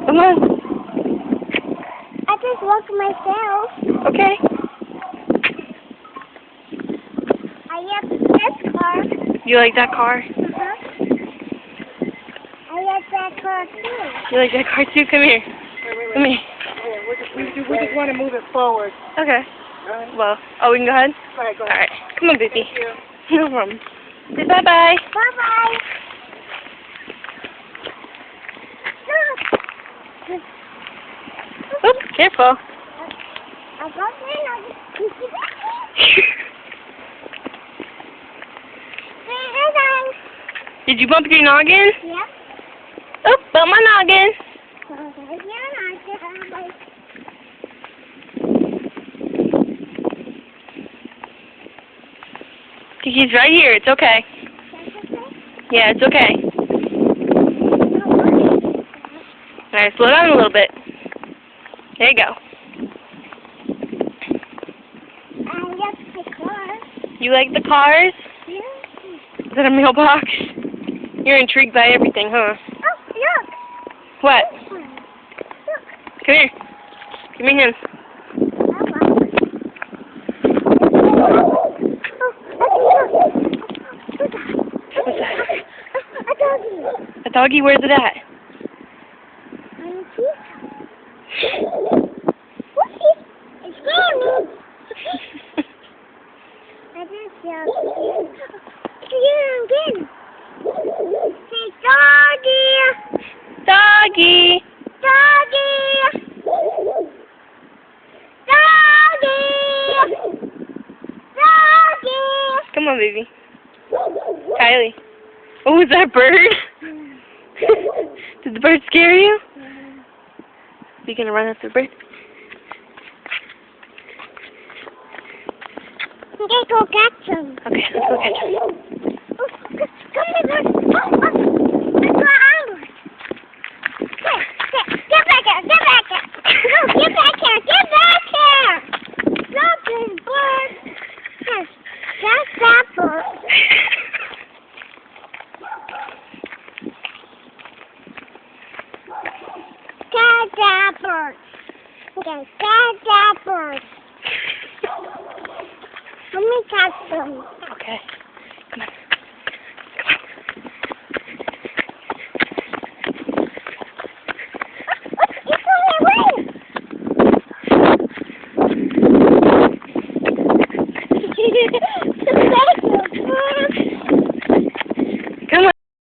Come on. I just walked myself. Okay. I like this car. You like that car? I like that car too. You like that car too? Come here. Come here. We just want to move it forward. Okay. Right? Well, oh, we can go ahead? All right, go All ahead. right. Come on, baby. Thank you. No problem. Say bye-bye. Bye-bye. Oops, careful. I got Did you bump your noggin? Yep. Oh, bump my noggin. He's right here. It's okay. Yeah, it's okay. All right, slow down a little bit. There you go. I like the car. You like the cars? Yeah. Is that a mailbox? You're intrigued by everything, huh? Oh, look. What? Look. Come here. Give me him. What's that? A doggy. A doggy? Where's it at? It's scaring me. I just yelled. Again. Say doggy. Doggy. Doggy. Doggy. Doggy. Come on, baby. Kylie. Oh, was that a bird? Did the bird scare you? You gonna run after the bird? Let's go catch him. Okay, let's go catch him. Oh, come here, bird. Oh, let's go out. Get back here. Get back here. No, get back here. Get back here. Stop this bird. Yes, that's that bird. Catch that bird. Okay, catch that bird. Let me catch them.